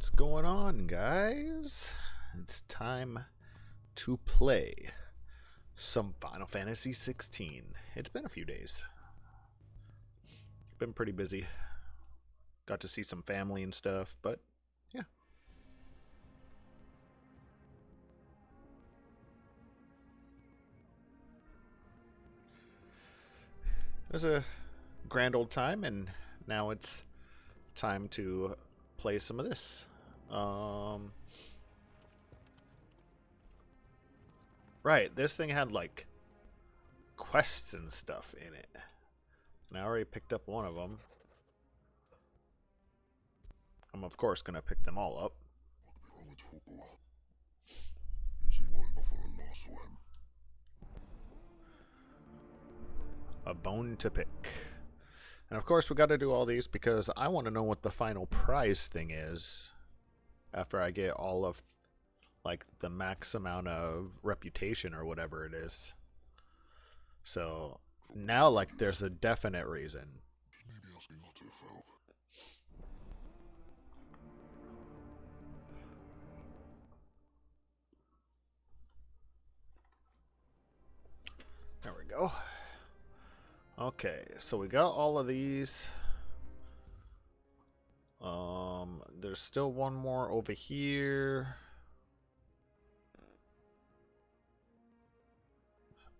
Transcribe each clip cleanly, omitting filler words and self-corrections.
What's going on, guys? It's time to play some Final Fantasy 16. It's been a few days. Been pretty busy. Got to see some family and stuff, but yeah. It was a grand old time, and now it's time to play some of this. Right, this thing had like quests and stuff in it. And I already picked up one of them. I'm of course gonna pick them all up. A bone to pick. And of course we gotta do all these because I want to know what the final prize thing is after I get all of like the max amount of reputation or whatever it is. So now like there's a definite reason. There we go. Okay, so we got all of these. There's still one more over here.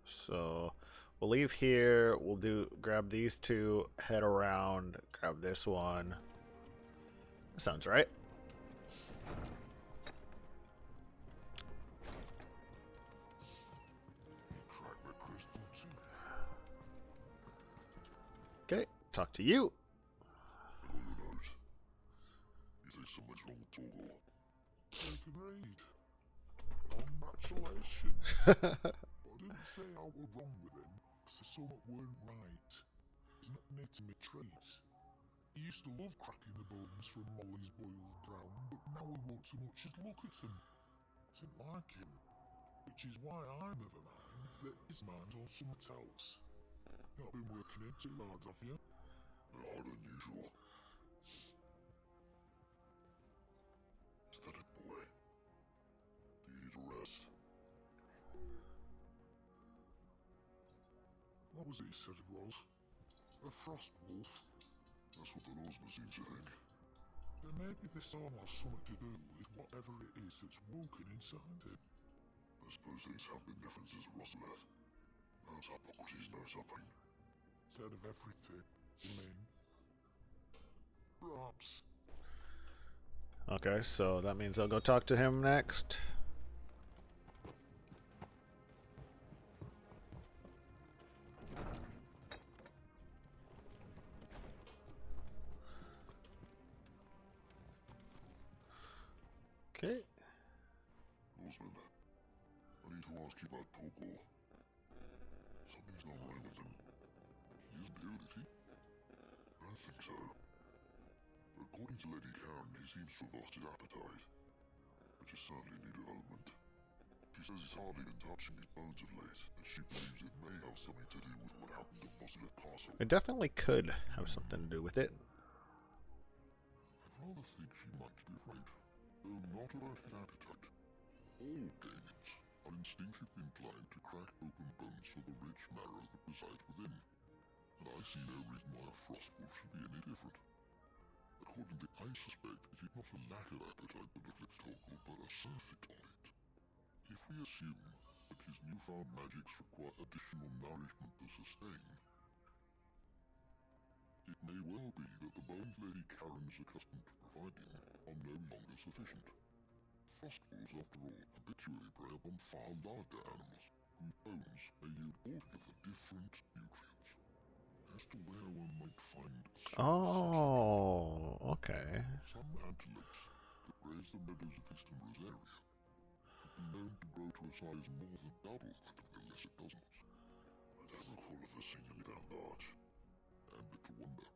So we'll leave here. We'll grab these two, head around, grab this one. That sounds right. Okay, talk to you. Congratulations. I didn't say I was wrong with him, so something weren't right. He's not near to me traits. He used to love cracking the bones from Molly's boiled brown, but now he won't so much as look at him. Didn't like him, which is why I'm of a mind that his mind's on something else. Not been working in too hard, have you? Not unusual. Is that it, boy? Do you need a rest? What was it he said it was? A frost wolf? That's what the Norsemen seem to think. Then maybe this arm has something to do with whatever it is that's woken inside him. I suppose things have been different since Ross left. Perhaps Hippocrates knows something. Said of everything, you mean? Perhaps. Okay, so that means I'll go talk to him next. Okay. Norseman, I need to ask you about Torgor. Something's not right with him. He isn't ill, is he? I don't think so. But according to Lady Karen, he seems to have lost his appetite, which is certainly new development. She says he's hardly been touching his bones of late, and she believes it may have something to do with what happened at Boslet Castle. It definitely could have something to do with it. I'd rather think she might be right, though not about his appetite. All Daemons are instinctively inclined to crack open bones for the rich marrow that resides within, and I see no reason why a frostwolf should be any different. Accordingly, I suspect it is not a lack of appetite that afflicts Torgor, but a surfeit of it. If we assume that his newfound magics require additional nourishment to sustain, it may well be that the bones Lady Karen is accustomed to providing are no longer sufficient. Frostwolves, after all, habitually prey upon far larger animals, whose bones may yield altogether different nutrients. As to where one might find a source Oh, okay. some antelopes that graze the meadows of Eastern Rosaria have been known to grow to a size more than double that of the lesser cousins. I don't recall ever seeing any that large. And little wonder.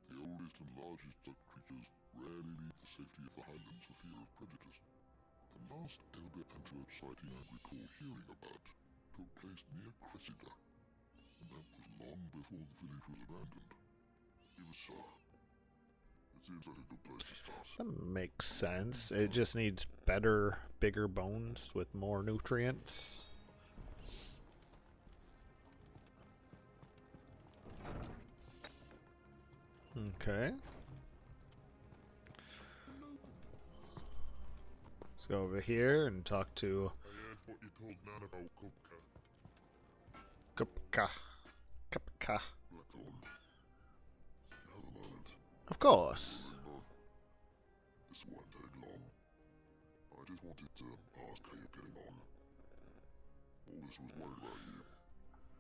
The oldest and largest such creatures rarely leave the safety of the highlands for fear of predators. The last elder antelope sighting I recall hearing about took place near Cressida, and that was long before the village was abandoned. Even so, Seems like a good place to start. That makes sense. It just needs better, bigger bones with more nutrients. Okay. Let's go over here and talk to I heard what you told Nan about Kupka. Kupka. Kupka. Blackthorn. You have a moment. Of course. Remember, this won't take long. I just wanted to ask how you're getting on. Aldous was worried about you,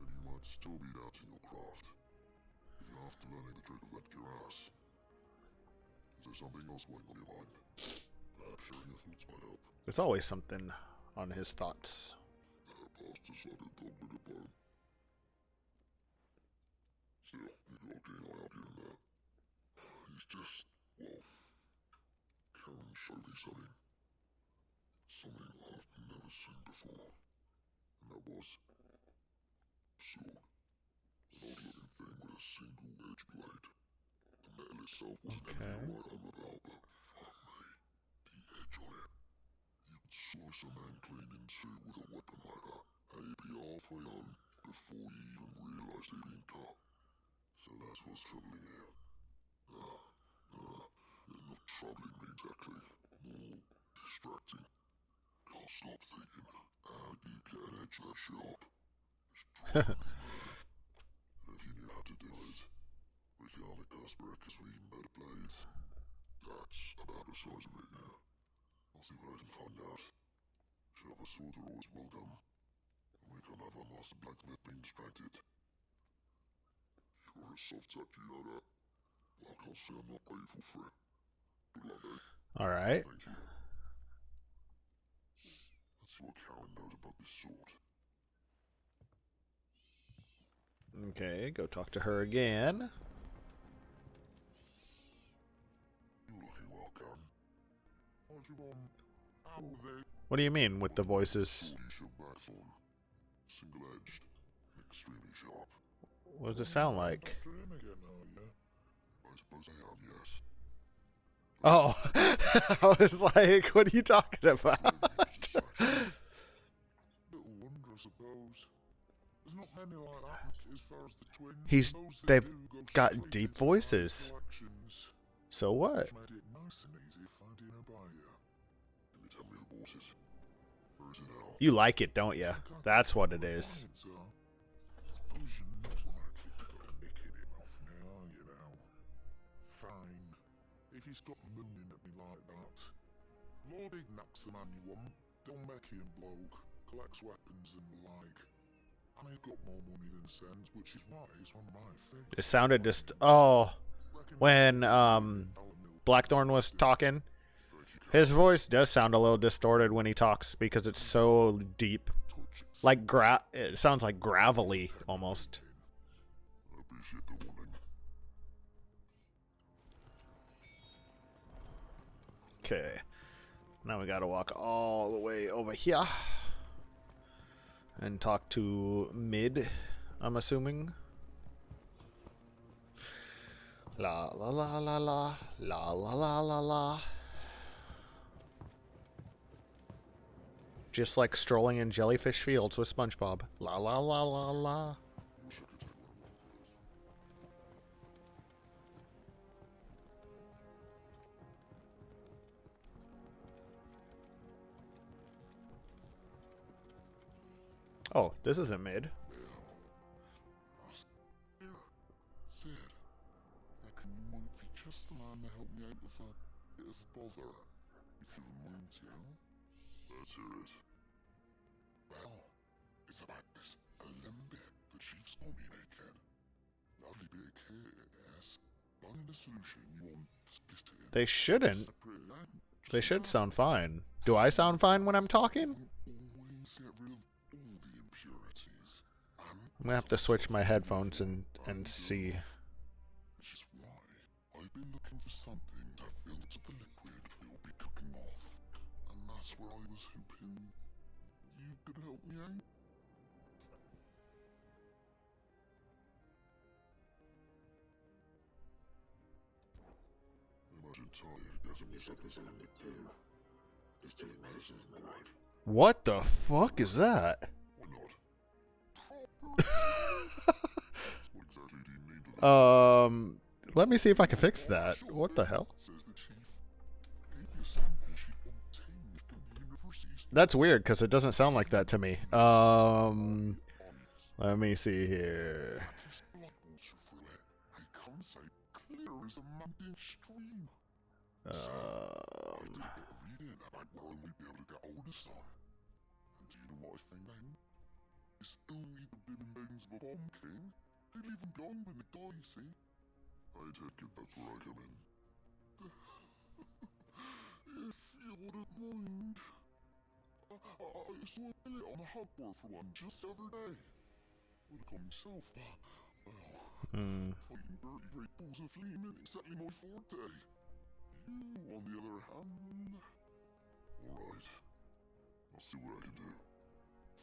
and you might still be doubting your craft. If you're after learning the trick of that cuirass, is there something else weighing on your mind? Perhaps sharing your thoughts might help. There's always something on his thoughts. Past decided dog with a bone. Still, you've got a keen eye out here and there. He's just, well, Karen showed me something. Something I've never seen before. And that was a sword. An odd-looking thing with a single-edged blade. The metal itself wasn't anything to write home about, but fuck me, the edge on it. You could slice a man clean in two with a weapon like that, and he'd be halfway home before you even realised he'd been cut. So that's what's troubling you. Not troubling me exactly. More distracting. Can't stop thinking, how do you get an edge that sharp? It's driving me mad. And if you knew how to do it, we can't make us because we better blades. That's about the size of it, yeah. I'll see what I can find out. Sharper swords are always welcome. And we can't have our master blacksmith being distracted. You're a soft touch, you know that. Well, I can't say I'm not grateful for it. Good luck, eh? Alright. Thank you. Let's see what Karen knows about this sword. Okay, go talk to her again. You're looking well, Karen. What you want? How they? What do you mean with the voices? Sword you should blackthorn. Single-edged and extremely sharp. What does it sound like? After him again, are you? I suppose I am, yes. Oh, I was like, what are you talking about? Little wonder, I suppose. There's not many like that as far as the twins. They've do go got straight deep into their voices. collections, So what? which made it nice and easy finding a buyer. Can you tell me who bought it? Where is it now? You like it, don't you? That's what it is. Suppose you're not likely to put a nick in it off now, you know. Fine. If he's got mooning at me like that. Lord Ignac's the man you want. Dalmatian bloke. Collects weapons and the like. And he's got more money than sense, which is why he's one of my favorites. It sounded just... Oh, when Blackthorn was talking, his voice does sound a little distorted when he talks because it's so deep. Like it sounds like gravelly almost. I appreciate the warning. Okay. Now we gotta walk all the way over here. And talk to Mid, I'm assuming. La la la la la. La la la la la. Just like strolling in jellyfish fields with SpongeBob. La la la la la. Wish I could take one of those. Oh, this isn't Mid. Sid, reckon you might be just the man to help me out with a bit of bother, if you mind to. Let's hear it. Well, it's about this Olympic the Chief's got me naked. Lovely bit of kit, yes. Finding a solution you won't split it in. They shouldn't. Separate land. They should sound fine. Do I sound fine when I'm talking? Always get rid of all the impurities. I'm gonna have to switch my headphones and see. Which is why I've been looking for something to filter the liquid you'll be cooking off. And that's where I was hoping you could help me out. should tell you, there's a misunderstanding too. This telling medicine isn't right. What the fuck is that? Why not? What exactly do you mean to this? Let me see if I can fix that. What the hell? Says the chief. Gave you a sample she obtained from the university's. That's weird because it doesn't sound like that to me. Let me see here. This blood ulcer through it. It comes out clear as a mountain stream. I did a bit of reading about where I might be able to get hold of some. And do you know what I found out? It's only the living bones of a bomb king. They leave them gone when they die, you see. I take it that's where I come in. If you wouldn't mind. I saw a billet on the hardboard for one just the other day. Would have gone myself, but, well, fighting dirty great balls of flame ain't exactly my forte. You, on the other hand... Alright. I'll see what I can do.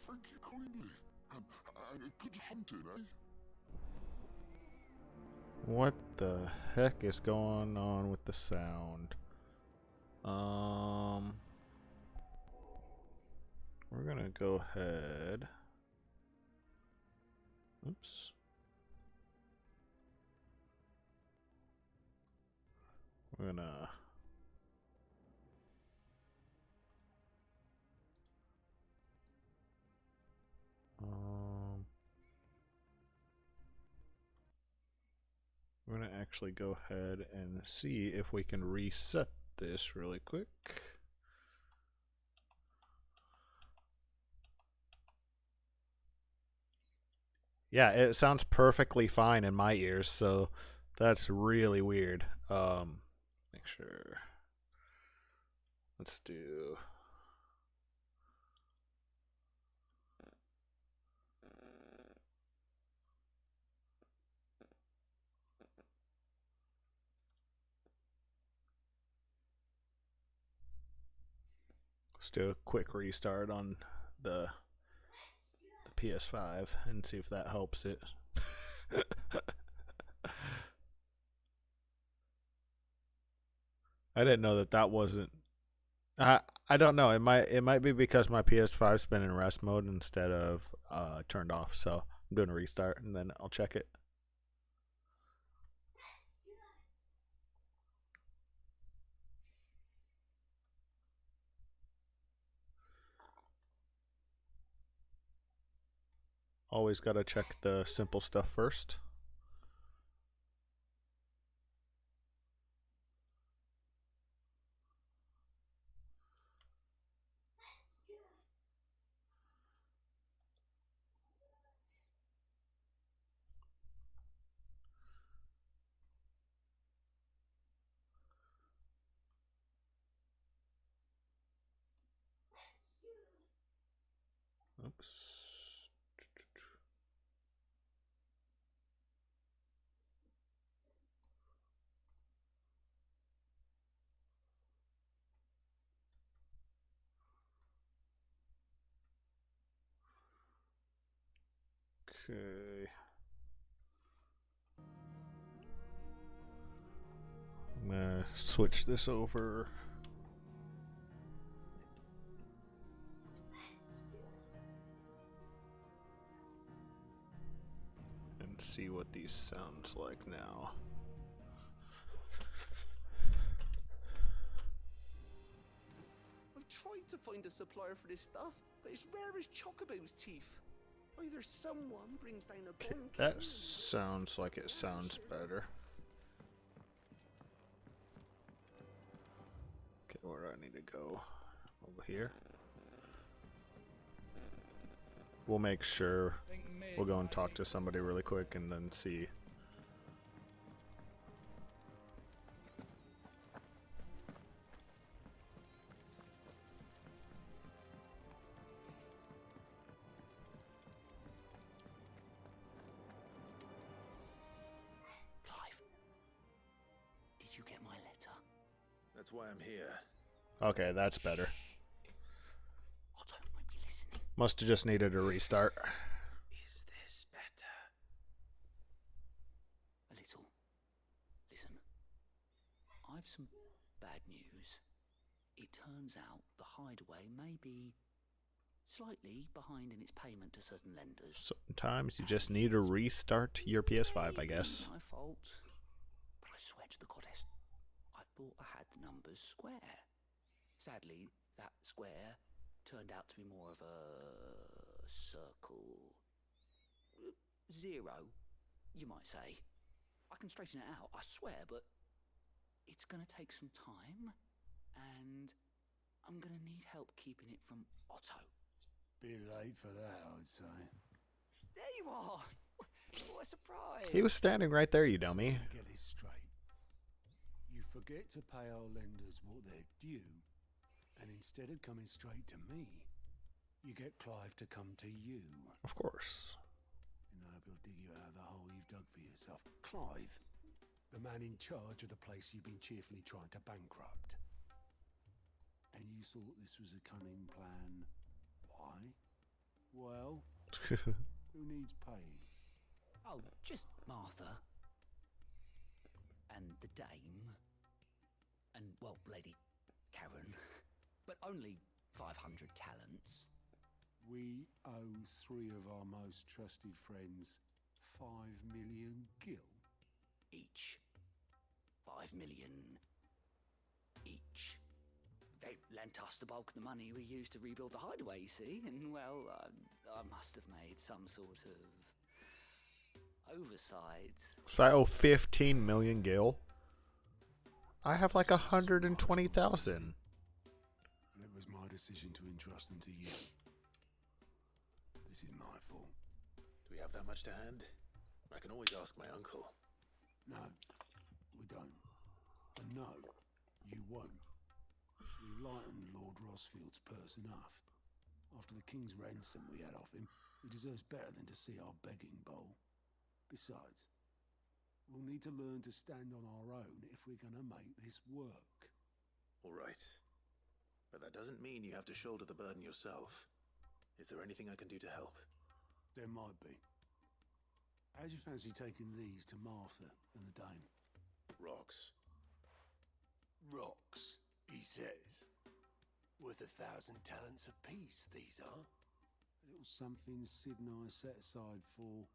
Thank you kindly. And good hunting, eh? What the heck is going on with the sound? We're gonna go ahead. Oops. We're gonna actually go ahead and see if we can reset this really quick. Yeah, it sounds perfectly fine in my ears, so that's really weird. Make sure. Let's do. Let's do a quick restart on the PS5 and see if that helps it. I didn't know that wasn't. I don't know. It might be because my PS5's been in rest mode instead of turned off. So I'm doing a restart and then I'll check it. Always gotta check the simple stuff first. Oops. Okay. I'm gonna switch this over. And see what these sounds like now. I've tried to find a supplier for this stuff, but it's rare as Chocobo's teeth. Either someone brings down a Okay, bomb. that sounds like it sounds better. Okay, where do I need to go? Over here. We'll make sure. We'll go and talk to somebody really quick and then see. Clive, did you get my letter? That's why I'm here. Okay, that's better. Otto won't be listening. Must have just needed a restart. Is this better? A little. Listen, I I've some bad news. It turns out the hideaway may be slightly behind in its payment to certain lenders. Sometimes you just need to restart your PS5, I guess. My fault. But I swear to the goddess, I thought I had the numbers square. Sadly, that square turned out to be more of a circle. 0, you might say. I can straighten it out, I swear, but it's going to take some time, and I'm going to need help keeping it from Otto. Bit late for that, I'd say. There you are! What a surprise! He was standing right there, you dummy. Let me get this straight. You forget to pay our lenders what they're due, and instead of coming straight to me, you get Clive to come to you. Of course. And I hope he'll dig you out of the hole you've dug for yourself. Clive, the man in charge of the place you've been cheerfully trying to bankrupt. And you thought this was a cunning plan. Why? Well, who needs paying? Oh, just Martha. And the dame. And, well, Lady Karen. But only 500 talents. We owe 3 of our most trusted friends 5 million gil. Each. 5 million each. They lent us the bulk of the money we used to rebuild the hideaway, you see, and, well, I must have made some sort of oversight. So I owe 15 million gil. I have like 120,000. And it was my decision to entrust them to you. This is my fault. Do we have that much to hand? I can always ask my uncle. No, we don't. And no, you won't. We've lightened Lord Rosfield's purse enough. After the king's ransom we had off him, he deserves better than to see our begging bowl. Besides, we'll need to learn to stand on our own if we're going to make this work. All right. But that doesn't mean you have to shoulder the burden yourself. Is there anything I can do to help? There might be. How'd you fancy taking these to Martha and the dame? Rocks. Rocks, he says. Worth 1,000 talents apiece, these are. A little something Sid and I set aside for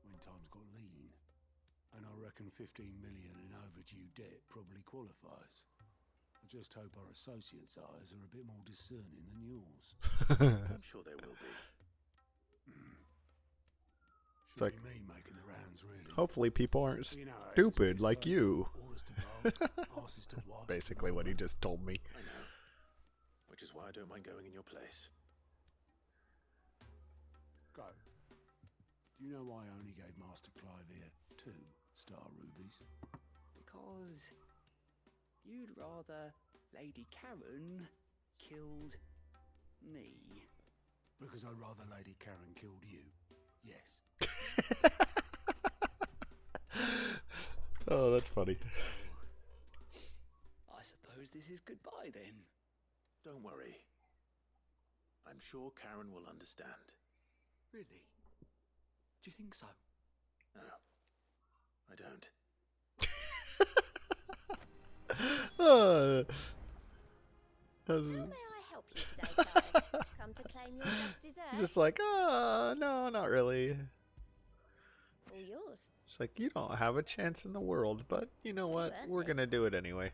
when times got lean. And I reckon 15 million in overdue debt probably qualifies. I just hope our associates' eyes are a bit more discerning than yours. I'm sure they will be. It's like, Should be me making the rounds, really. hopefully people aren't You know, stupid like you. Orders to bowl, asses to wipe. Basically what he just told me. I know. Which is why I don't mind going in your place. Go. Do you know why I only gave Master Clive here 2 star rubies? Because you'd rather Lady Karen killed me. Because I'd rather Lady Karen killed you. Yes. Oh, that's funny. I suppose this is goodbye then. Don't worry. I'm sure Karen will understand. Really? Do you think so? No, I don't. How may I help you today, Clive? Come to claim your just desserts? Just like, no, not really. All yours. It's like, you don't have a chance in the world, but you know what? earned We're this. gonna do it anyway.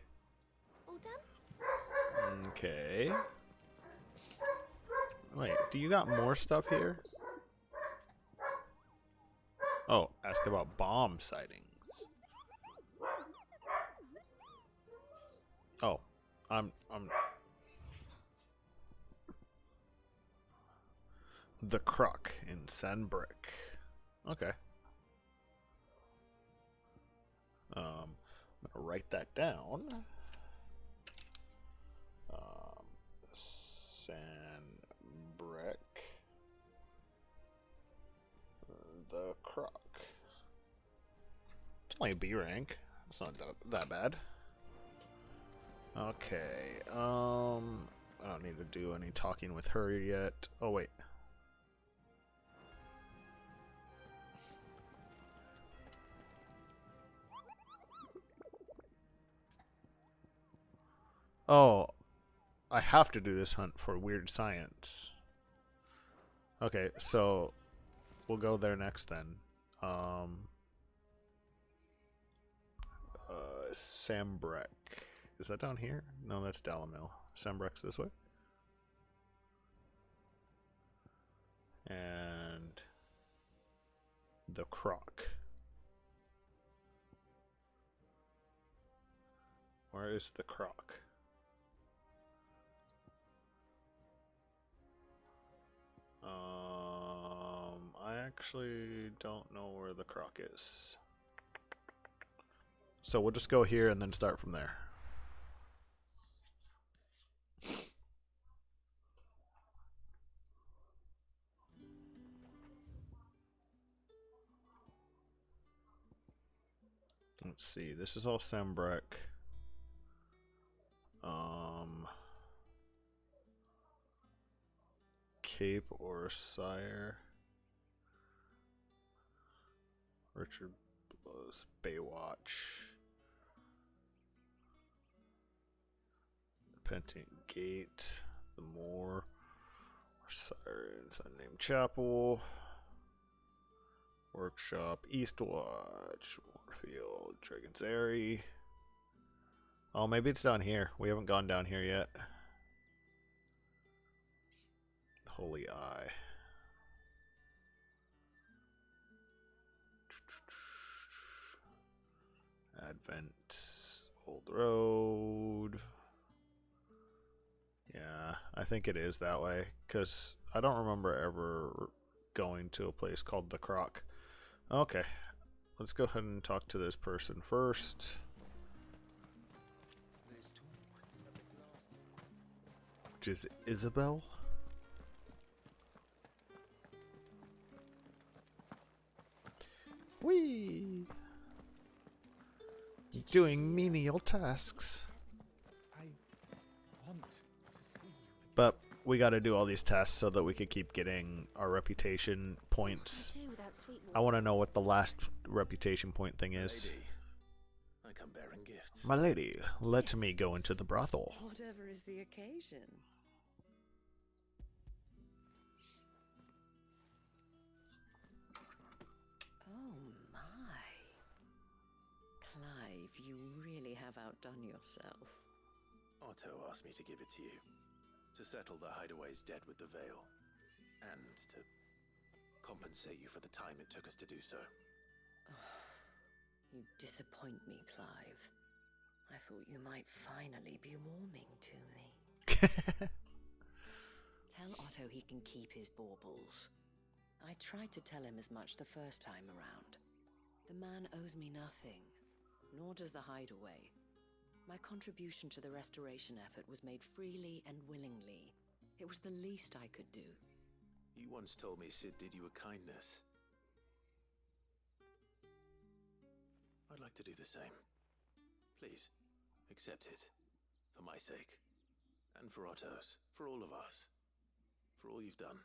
All done? Okay. Wait, do you got more stuff here? Oh, ask about bomb sightings. Oh, I'm the Croc in Sandbrick. Okay. I'm gonna write that down. Sandbrick. The Croc. It's only a B rank. It's not that bad. Okay. I don't need to do any talking with her yet. Oh wait. Oh, I have to do this hunt for weird science. Okay, so we'll go there next then. Sambrek. Is that down here? No, that's Dalamil. Sambrek's this way. And the Croc. Where is the Croc? I actually don't know where the Croc is. So we'll just go here and then start from there. Let's see. This is all Sambrek. Cape or Sire. Richard Blows. Baywatch. The Pentant Gate. The Moor. Sirens. Unnamed Chapel. Workshop. Eastwatch. Moorfield. Dragon's Airy. Oh, maybe it's down here. We haven't gone down here yet. Holy Eye. Advent. Old Road. Yeah, I think it is that way. Because I don't remember ever going to a place called the Croc. Okay. Let's go ahead and talk to this person first. Which is Isabel. Whee! Doing menial tasks. I want to see you. But we gotta do all these tasks so that we could keep getting our reputation points. I want to know what the last reputation point thing is. Lady, I come bearing gifts. My lady, let me go into the brothel. Whatever is the occasion. Oh my. Clive, you really have outdone yourself. Otto asked me to give it to you. To settle the Hideaway's debt with the Veil. And to compensate you for the time it took us to do so. You disappoint me, Clive. I thought you might finally be warming to me. Tell Otto he can keep his baubles. I tried to tell him as much the first time around. The man owes me nothing, nor does the Hideaway. My contribution to the restoration effort was made freely and willingly. It was the least I could do. You once told me Sid did you a kindness. I'd like to do the same. Please, accept it. For my sake. And for Otto's. For all of us. For all you've done.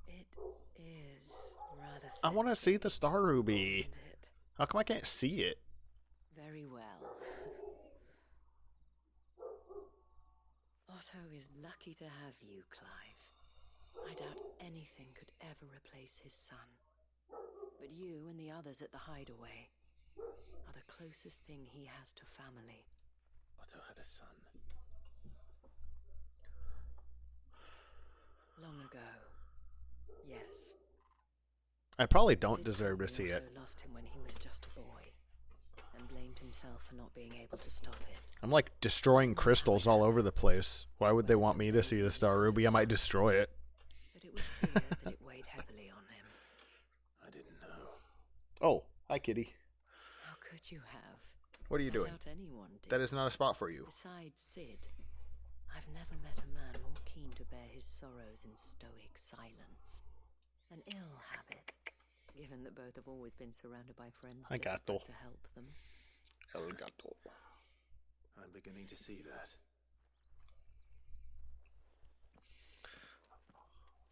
It is rather I want to see the Star Ruby. isn't it? How come I can't see it? Very well. Otto is lucky to have you, Clive. I doubt anything could ever replace his son. But you and the others at the Hideaway are the closest thing he has to family. Otto had a son. Long ago. Yes. I probably don't Sid deserve to told me see it. Otto lost him when he was just a boy, and blamed himself for not being able to stop it. I'm like destroying crystals all over the place. Why would they want me to see the Star Ruby? I might destroy it. But it was clear that it weighed heavily on him. I didn't know. Oh, hi, kitty. How could you have? What are you I doing? doubt anyone did. That is not a spot for you. Besides Sid, I've never met a man more keen to bear his sorrows in stoic silence. An ill habit, given that both have always been surrounded by friends Hi, desperate gato. to help them. El gato. I'm beginning to see that.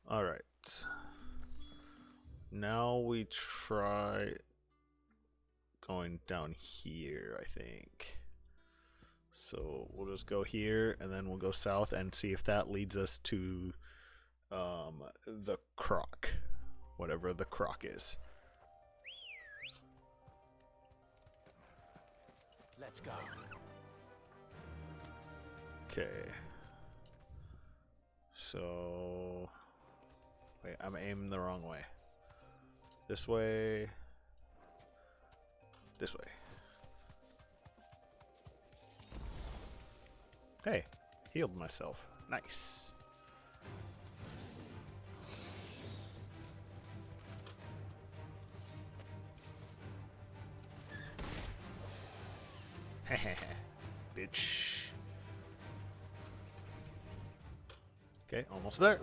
Alright. Now we try going down here, I think. So we'll just go here, and then we'll go south and see if that leads us to the croc, whatever the croc is. Let's go. Okay. So wait, I'm aiming the wrong way. This way. This way. Hey, healed myself. Nice. Bitch. Okay, almost there.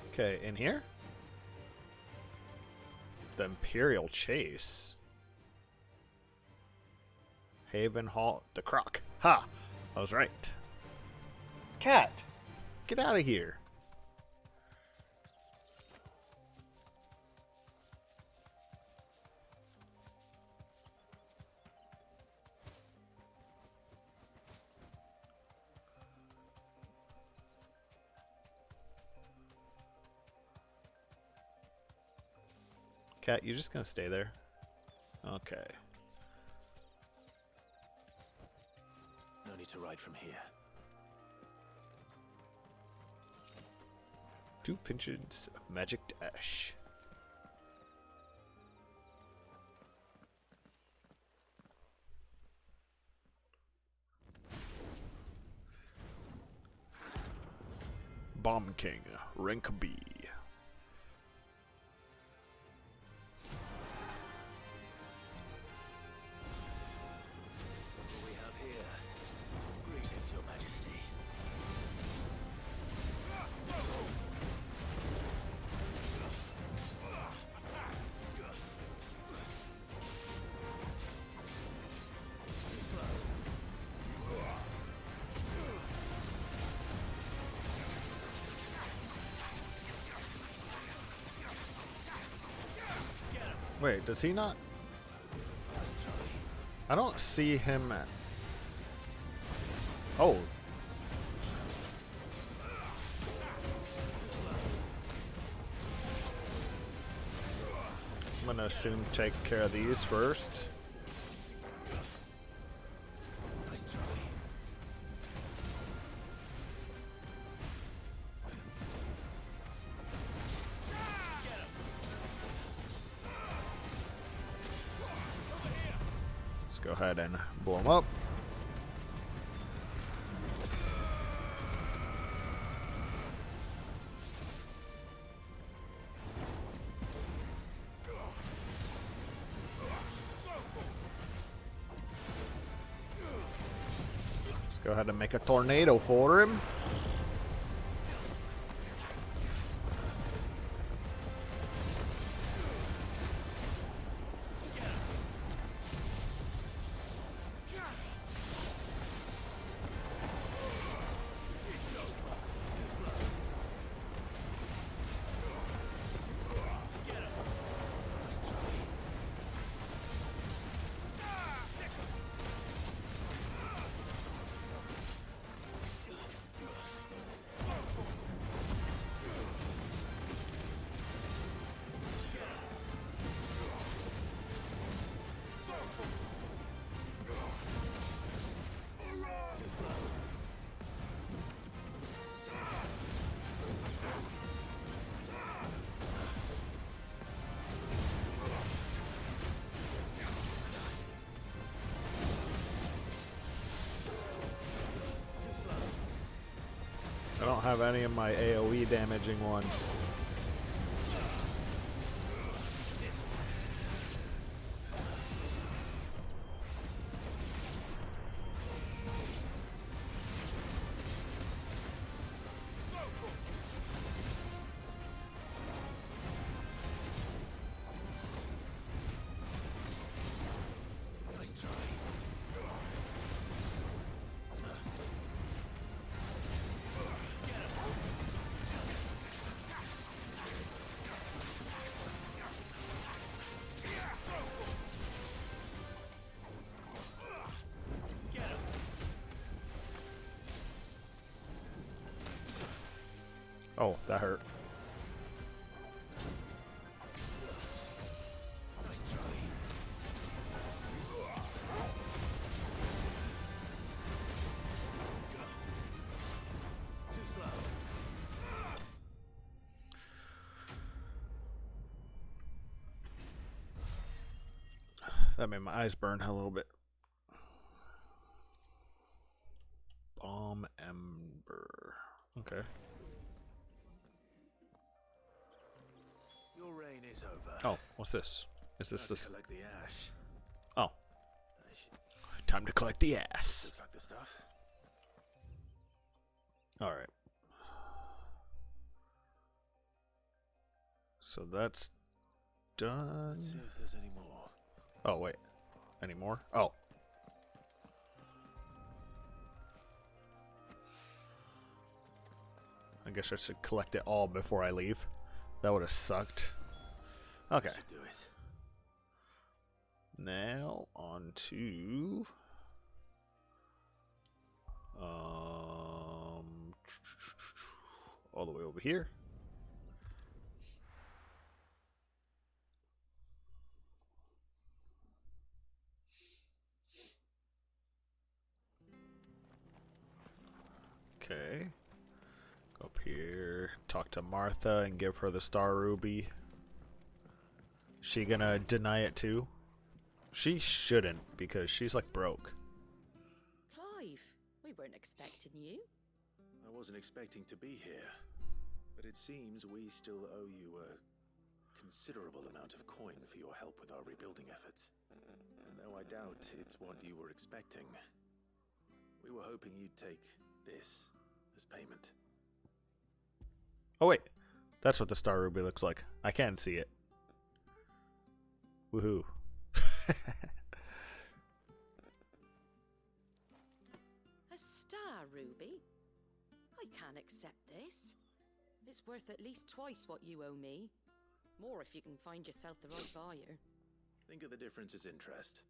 Okay, in here? The Imperial Chase. Haven Hall. The Croc. Ha! I was right. Cat! Get out of here. Cat, you just gonna stay there? Okay. No need to ride from here. 2 pinches of magic dash. Bomb King, rank B. What do we have here? Greetings, Your Majesty. Wait, does he not? I don't see him at... Oh. I'm gonna assume take care of these first. Let's go ahead and blow him up. Let's go ahead and make a tornado for him. I don't have any of my AoE damaging ones. Oh, that hurt. Nice try. Too slow. That made my eyes burn a little bit. Bomb Ember. Okay. Your reign is over. Oh, what's this? Is this Now to this? collect the ash. Oh, time to collect the ass. Looks like the stuff. All right. So that's done. Let's see if there's any more. Oh wait, any more? Oh. I guess I should collect it all before I leave. That would have sucked. Okay. Should do it. Now on to all the way over here. Okay. Go up here, talk to Martha and give her the Star Ruby. She gonna deny it too? She shouldn't, because she's like broke. Clive, we weren't expecting you. I wasn't expecting to be here, but it seems we still owe you a considerable amount of coin for your help with our rebuilding efforts. And though I doubt it's what you were expecting, we were hoping you'd take this as payment. Oh wait, that's what the Star Ruby looks like. I can see it. Woohoo. A star ruby? I can't accept this. It's worth at least twice what you owe me. More if you can find yourself the right buyer. Think of the difference as interest.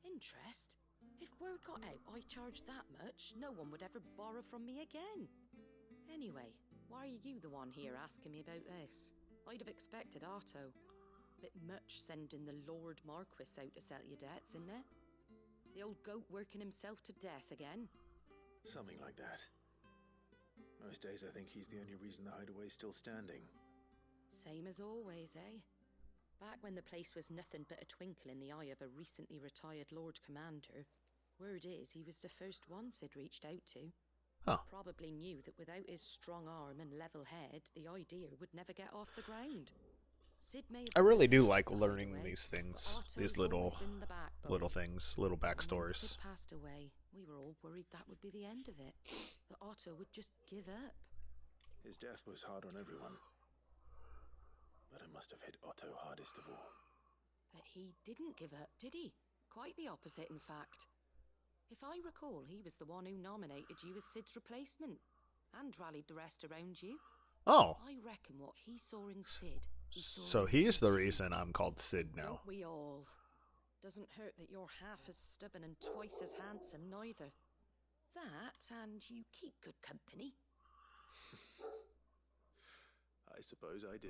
Interest? If word got out I charged that much, no one would ever borrow from me again. Anyway, why are you the one here asking me about this? I'd have expected Otto. Bit much sending the Lord Marquis out to settle your debts, isn't it? The old goat working himself to death again. Something like that. Most days I think he's the only reason the hideaway's still standing. Same as always, eh? Back when the place was nothing but a twinkle in the eye of a recently retired Lord Commander, word is he was the first one Sid reached out to. Huh. Probably knew that without his strong arm and level head, the idea would never get off the ground. Sid may have I really been do the like first learning hideaway, these but things, Otto's these always little been the backbone. things, little And when backstories. Sid passed away, we were all worried that would be the end of it. That Otto would just give up. His death was hard on everyone. But it must have hit Otto hardest of all. But he didn't give up, did he? Quite the opposite, in fact. If I recall, he was the one who nominated you as Sid's replacement and rallied the rest around you. Oh, I reckon what he saw in Sid, he saw so in he's you the too. reason I'm called Sid now. Don't we all? Doesn't hurt that you're half as stubborn and twice as handsome, neither. That, and you keep good company. I suppose I do.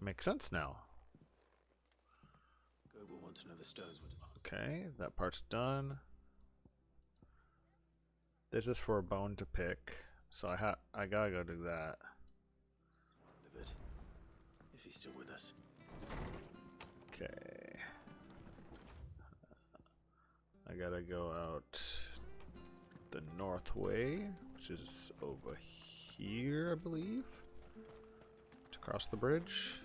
Makes sense now. Go will want to know the stones would. Okay, that part's done. This is for a bone to pick, so I gotta go do that. Live it. If he's still with us. Okay. I gotta go out the north way, which is over here, I believe. To cross the bridge.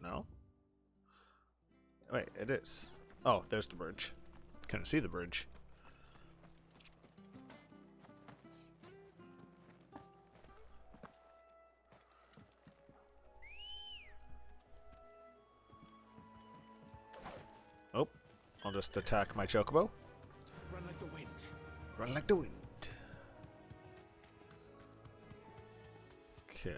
No? Wait, it is. Oh, there's the bridge. Couldn't see the bridge. Oh, I'll just attack my chocobo. Run like the wind. Run like the wind. Okay.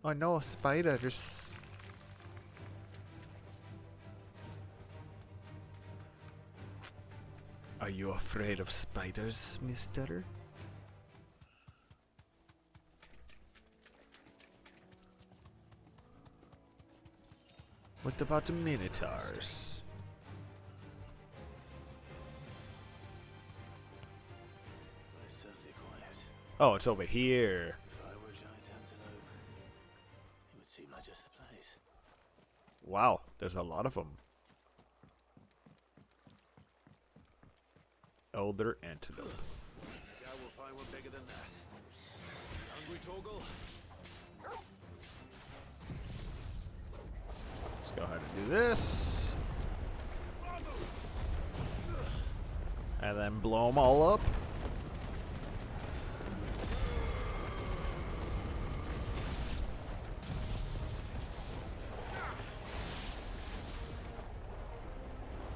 Oh no, spiders. Are you afraid of spiders, mister? What about the minotaurs? But it's certainly quiet. Oh, it's over here. If I were a giant antelope, it would seem like just the place. Wow, there's a lot of them. Elder antelope. Yeah, we'll find one bigger than that. Hungry, Torgal? Let's go ahead and do this. And then blow them all up.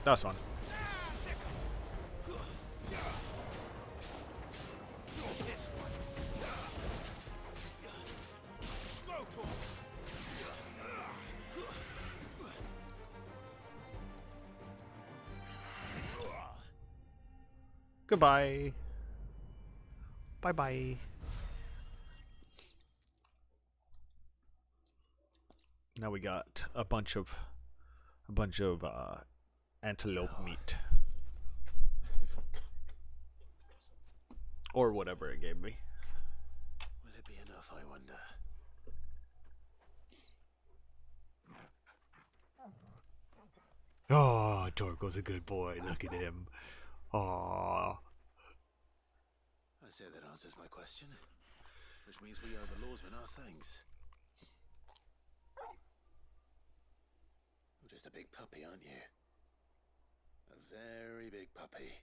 That's fun. Goodbye. Bye bye. Now we got a bunch of antelope meat. Or whatever it gave me. Will it be enough, I wonder? Oh, Torgo's a good boy. Look at him. Oh. I say that answers my question. Which means we owe the lawsmen our thanks. You're just a big puppy, aren't you? A very big puppy.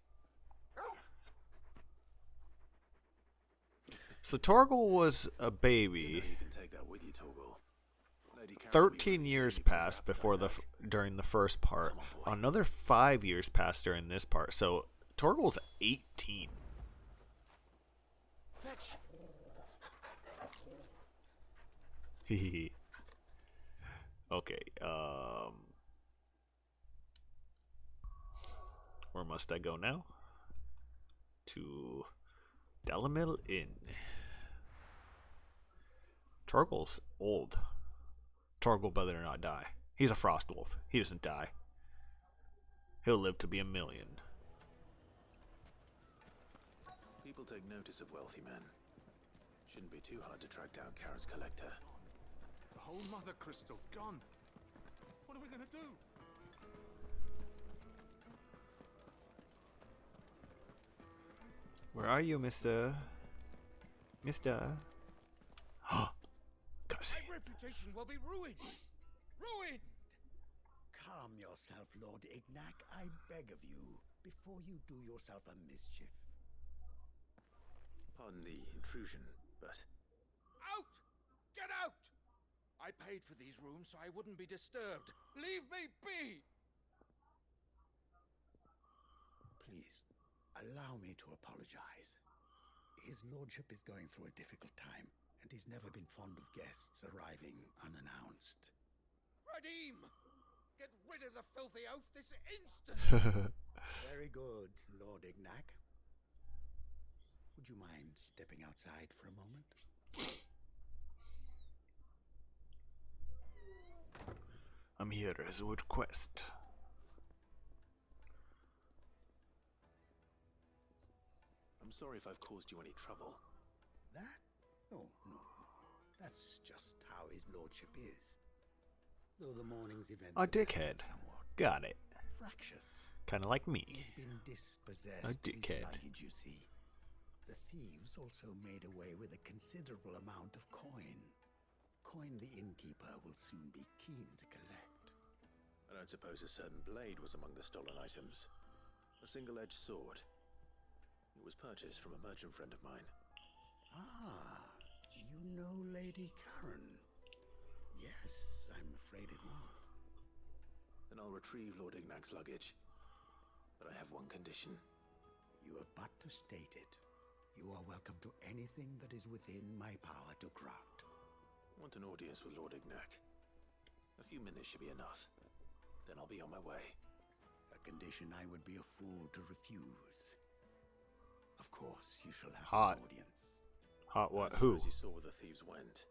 So Torgal was a You baby. can take that with you, Torgal. Lady Karen 13 will be years really passed happy before that during the first part. Come on, boy. Another 5 years passed during this part. So Torgal's 18. Fetch. Hehe. Okay. Where must I go now? To Delamil Inn. Torgal's old. Torgal better not die. He's a frost wolf. He doesn't die. He'll live to be 1,000,000. People take notice of wealthy men. Shouldn't be too hard to track down Karen's collector. The whole mother crystal gone. What are we gonna do? Where are you, Mister? Mister? Gotta see. My reputation will be ruined! Ruined! Calm yourself, Lord Ignac, I beg of you, before you do yourself a mischief. Pardon the intrusion, but Out! Get out! I paid for these rooms so I wouldn't be disturbed. Leave me be! Please, allow me to apologize. His lordship is going through a difficult time, and he's never been fond of guests arriving unannounced. Radim! Get rid of the filthy oaf this instant! Very good, Lord Ignac. Would you mind stepping outside for a moment? I'm here as a request. I'm sorry if I've caused you any trouble. That? Oh, no. That's just how his lordship is. Though the morning's events A have been dickhead. somewhat Got it. fractious. Kind of like me. He's been dispossessed A of his dickhead. luggage, you see. The thieves also made away with a considerable amount of coin. Coin the innkeeper will soon be keen to collect. I don't suppose a certain blade was among the stolen items. A single-edged sword. It was purchased from a merchant friend of mine. Ah, you know Lady Karen? Yes, I'm afraid it was. Then I'll retrieve Lord Ignac's luggage. But I have one condition. You have but to state it. You are welcome to anything that is within my power to grant. I want an audience with Lord Ignac. A few minutes should be enough. Then I'll be on my way. A condition invitation I would be a fool to refuse. Of course, you shall have Hot. an audience. Hot what? I Who? suppose you saw where the thieves went.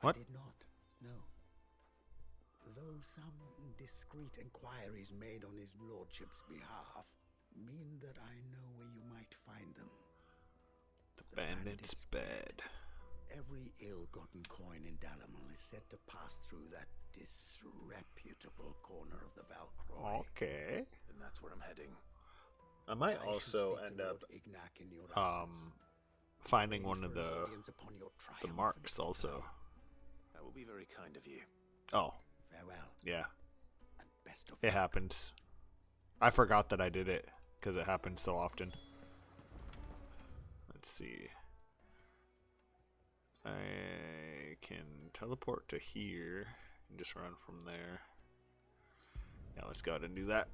What? I did not, no. Though some discreet inquiries made on his lordship's behalf mean that I know where you might find them. The bandit's bed. Every ill-gotten coin in Dalamal is said to pass through that disreputable corner of the Valcroy. Okay. And that's where I'm heading. I might I shall also speak to end up Lord Ignac in your absence. finding Arrange one of for an the audience upon your triumphant marks return. also. That will be very kind of you. Oh, Farewell, yeah. and best of It luck. happens. I forgot that I did it because it happens so often. Let's see. I can teleport to here and just run from there. Yeah, let's go ahead and do that.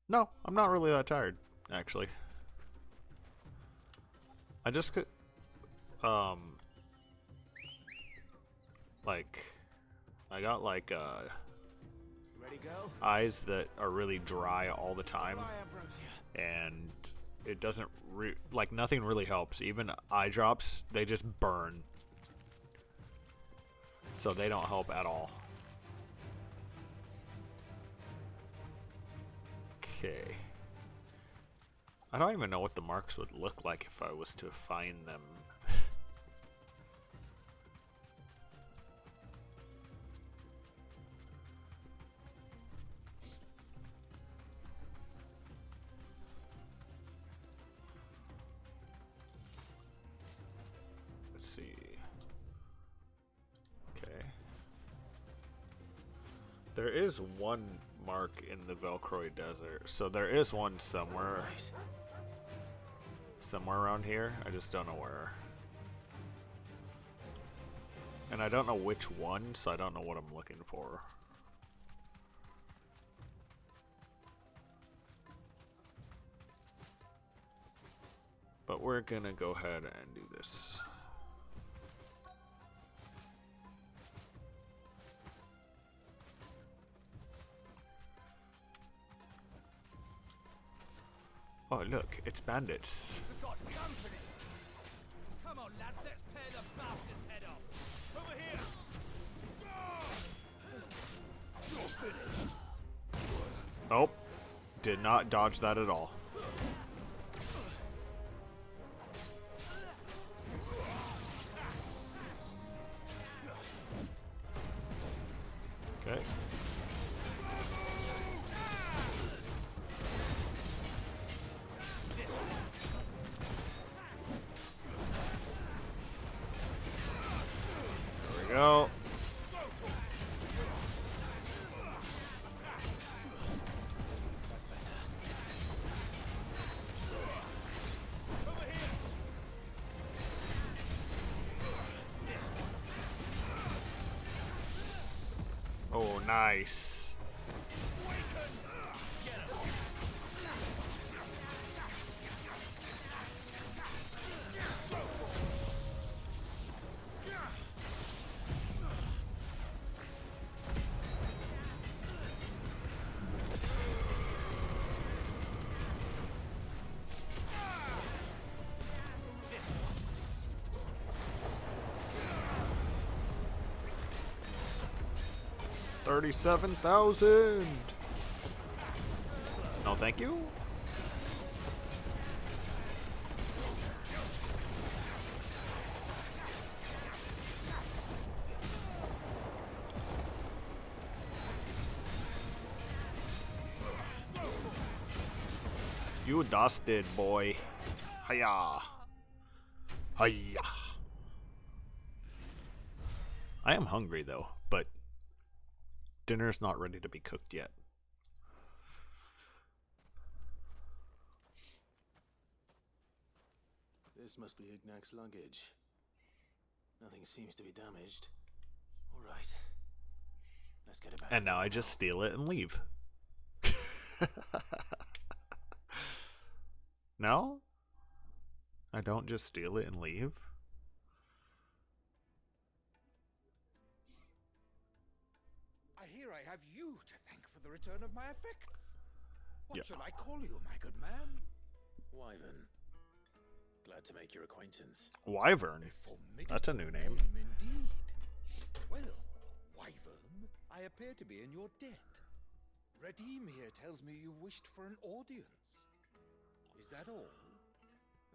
No, I'm not really that tired, actually. I just could, like, I got like Ready, go? eyes that are really dry all the time, Bye, Ambrosia. and it doesn't like nothing really helps. Even eye drops, they just burn, so they don't help at all. Okay. I don't even know what the marks would look like if I was to find them. Let's see. Okay. There is one mark in the Velcroy Desert, so there is one somewhere. Somewhere around here. I just don't know where. And I don't know which one, so I don't know what I'm looking for. But we're gonna go ahead and do this. Oh look, it's bandits. We've got company. Come on, lads, let's tear the bastard's head off. Over here. You're finished. Nope. Did not dodge that at all. Okay. There we go. Oh, nice. $37,000. No, thank you. You dusted, boy. Hiya. Hiya. I am hungry though, but dinner's not ready to be cooked yet. This must be Ignac's luggage. Nothing seems to be damaged. All right. Let's get it back. And now I just steal it and leave. No? I don't just steal it and leave? I hear I have you to thank the return of my effects. What Yeah. shall I call you, my good man? Wyvern. Glad to make your acquaintance. Wyvern. That's a new name. Indeed. Well, Wyvern, I appear to be in your debt. Redeem here tells me you wished for an audience. Is that all?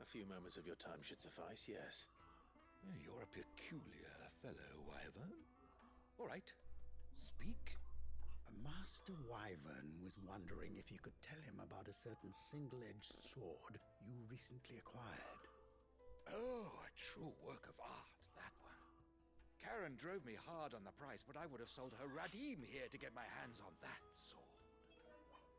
A few moments of your time should suffice, yes. You're a peculiar fellow, Wyvern. All right, speak. Master Wyvern was wondering if you could tell him about a certain single-edged sword you recently acquired. Oh, a true work of art, that one. Karen drove me hard on the price, but I would have sold her Radim here to get my hands on that sword.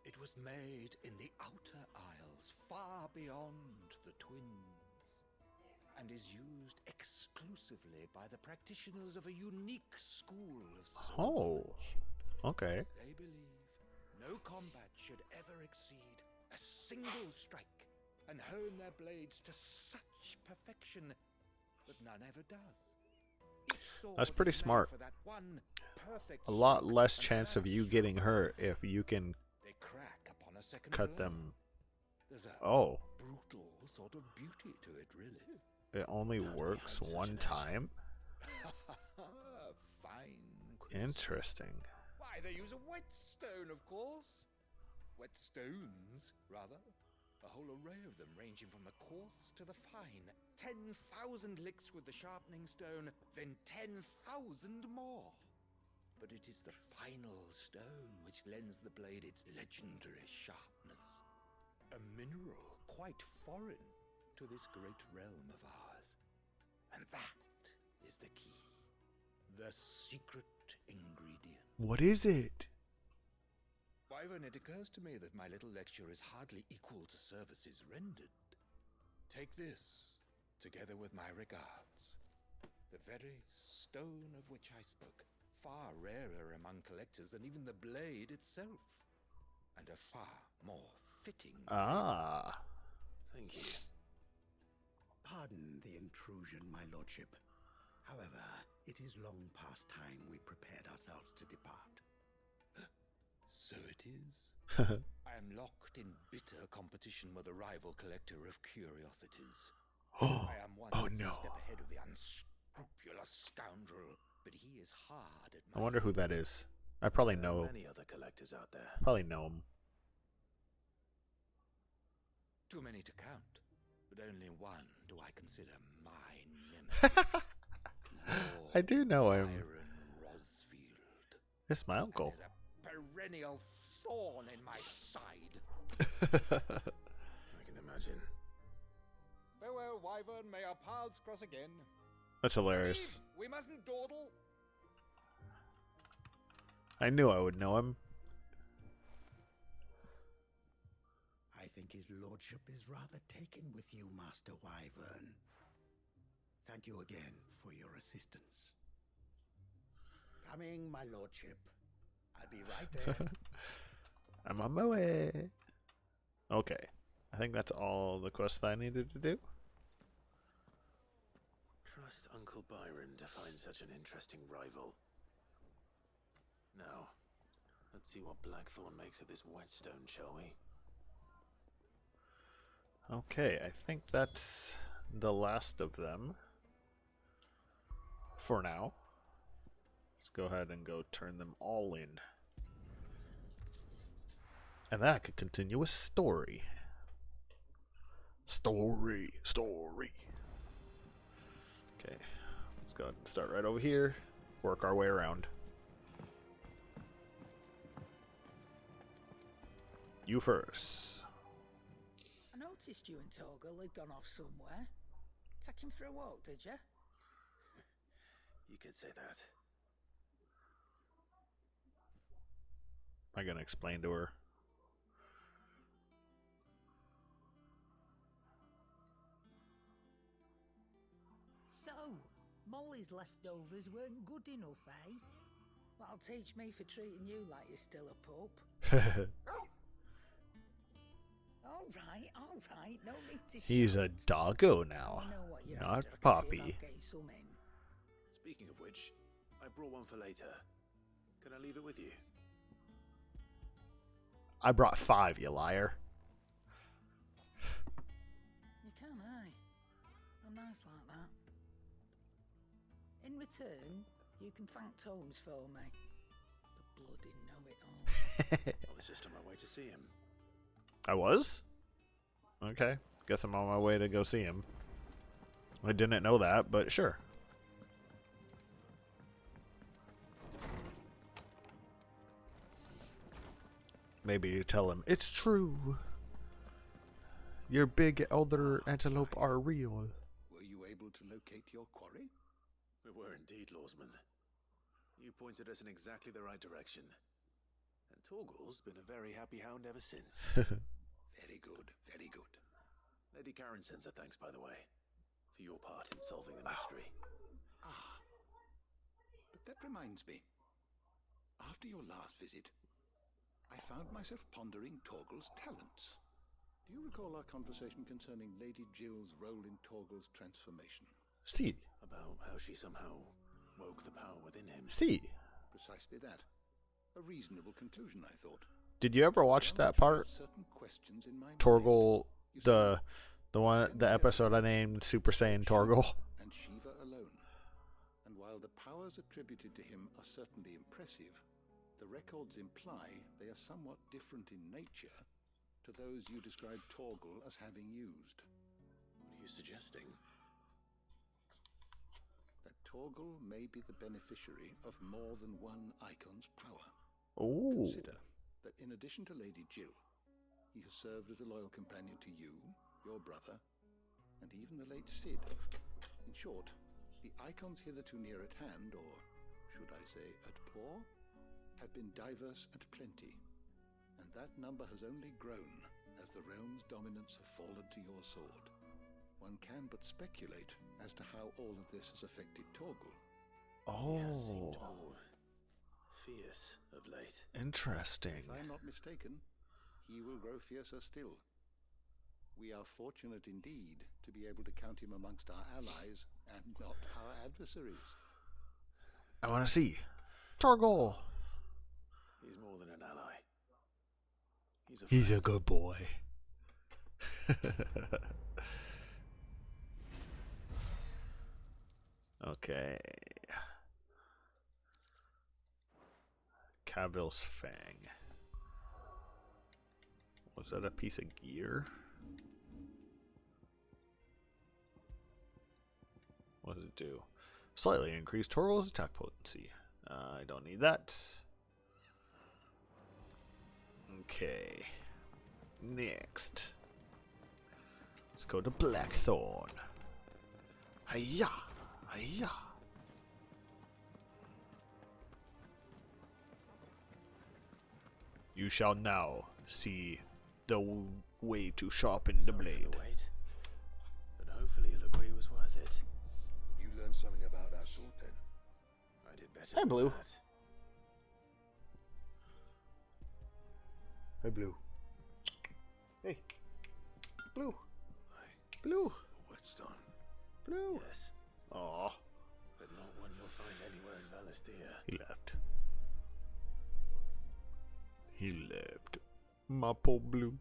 It was made in the Outer Isles, far beyond the Twins, and is used exclusively by the practitioners of a unique school of swordsmanship. Okay. They believe no combat should ever exceed a single strike, and hone their blades to such perfection that none ever does. Each sword That's pretty is made smart. for that one perfect A lot stroke, less and chance of that you stroke getting hurt alone, if you can they crack upon a second cut blow. them. There's a Oh, brutal sort of beauty to it, really. it only How do they works hide such one an edge? time? Fine question. Interesting. Why, they use a whetstone, of course. Whetstones, rather. A whole array of them, ranging from the coarse to the fine. 10,000 licks with the sharpening stone, then 10,000 more. But it is the final stone which lends the blade its legendary sharpness. A mineral quite foreign to this great realm of ours. And that is the key. The secret ingredient. What is it? Wyvern, it occurs to me that my little lecture is hardly equal to services rendered. Take this, together with my regards. The very stone of which I spoke, far rarer among collectors than even the blade itself, and a far more fitting. Ah. Thank you. Pardon the intrusion, my lordship. However, it is long past time we prepared ourselves to depart. So it is. I am locked in bitter competition with a rival collector of curiosities. I am one Oh, no. step ahead of the unscrupulous scoundrel, but he is hard at I my wonder who that is. I probably There are know. many other collectors out there. Probably know him. Too many to count, but only one do I consider my nemesis. I do know him. Byron Rosfield. It's my uncle. And is a perennial thorn in my side. I can imagine. Farewell, Wyvern. May our paths cross again. That's hilarious. We mustn't dawdle. I knew I would know him. I think his lordship is rather taken with you, Master Wyvern. Thank you again for your assistance. Coming, my lordship. I'll be right there. I'm on my way. Okay. I think that's all the quests I needed to do. Trust Uncle Byron to find such an interesting rival. Now, let's see what Blackthorn makes of this whetstone, shall we? Okay, I think that's the last of them. For now. Let's go ahead and go turn them all in. And then I could continue with story. Story. Okay, let's go ahead and start right over here. Work our way around. You first. I noticed you and Torgal had gone off somewhere. Take him for a walk, did you? You could say that. Am I gonna explain to her? So, Molly's leftovers weren't good enough, eh? That'll teach me for treating you like you're still a pup. All right, no need to He's a doggo now, I know what you're not after. I can see Poppy. about getting some in. Speaking of which, I brought one for later. Can I leave it with you? I brought 5, you liar. You can, eh? I'm nice like that. In return, you can thank Tomes for me. The bloody know-it-all. I was just on my way to see him. I was? Okay. Guess I'm on my way to go see him. I didn't know that, but sure. Maybe you tell him, it's true. Your big elder antelope are real. Were you able to locate your quarry? We were indeed, Lawsman. You pointed us in exactly the right direction. And Torgal's been a very happy hound ever since. Very good, very good. Lady Karen sends her thanks, by the way, for your part in solving the mystery. Ah. But that reminds me. After your last visit, I found myself pondering Torgal's talents. Do you recall our conversation concerning Lady Jill's role in Torgal's transformation? See. About how she somehow woke the power within him. See. Precisely that. A reasonable conclusion, I thought. Did you ever watch that part? Torgal, the episode I named Super Saiyan Torgal. And Shiva alone. And while the powers attributed to him are certainly impressive, the records imply they are somewhat different in nature to those you described Torgal as having used. What are you suggesting? That Torgal may be the beneficiary of more than one icon's power. Ooh. Consider that in addition to Lady Jill, he has served as a loyal companion to you, your brother, and even the late Cid. In short, the icons hitherto near at hand, or should I say at paw, have been diverse and plenty, and that number has only grown as the realm's dominance have fallen to your sword. One can but speculate as to how all of this has affected Torgal. Oh. He has seemed more fierce of late. Interesting. If I'm not mistaken, he will grow fiercer still. We are fortunate indeed to be able to count him amongst our allies and not our adversaries. I want to see. Torgal. He's more than an ally. He's a good boy. Okay. Cavill's Fang. Was that a piece of gear? What does it do? Slightly increase Torgal's attack potency. I don't need that. Okay. Next. Let's go to Blackthorn. Hiya! Hiya! You shall now see the way to sharpen the blade. But hopefully he'll agree it was worth it. You learned something about that sword then? I did better. Hey, Blue. That. Hey, Blue. Hey. Blue. Hey. Blue. A whetstone. Blue. Yes. Aw. But not one you'll find anywhere in Valistia. He left. He left. My poor Blue.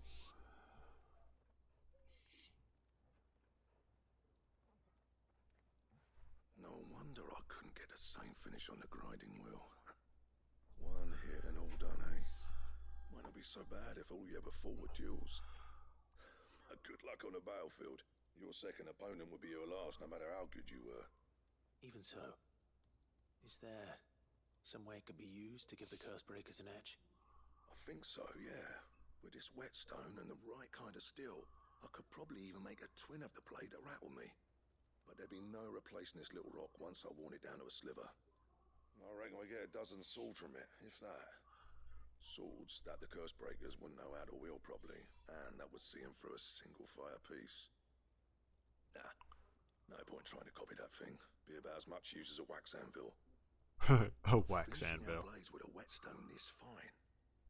No wonder I couldn't get the same finish on the grinding wheel. One hit and all done, eh? Might not be so bad if all you ever fought were duels. Good luck on the battlefield. Your second opponent would be your last, no matter how good you were. Even so, is there some way it could be used to give the curse breakers an edge? I think so, yeah. With this whetstone and the right kind of steel, I could probably even make a twin of the blade that rattled me. But there'd be no replacing this little rock once I worn it down to a sliver. I reckon we get a dozen swords from it, if that. Swords that the curse breakers wouldn't know how to wield properly, and that would see them through a single fire piece. Nah, no point trying to copy that thing. Be about as much use as a wax anvil. A wax Finishing anvil. our blades with a whetstone this fine.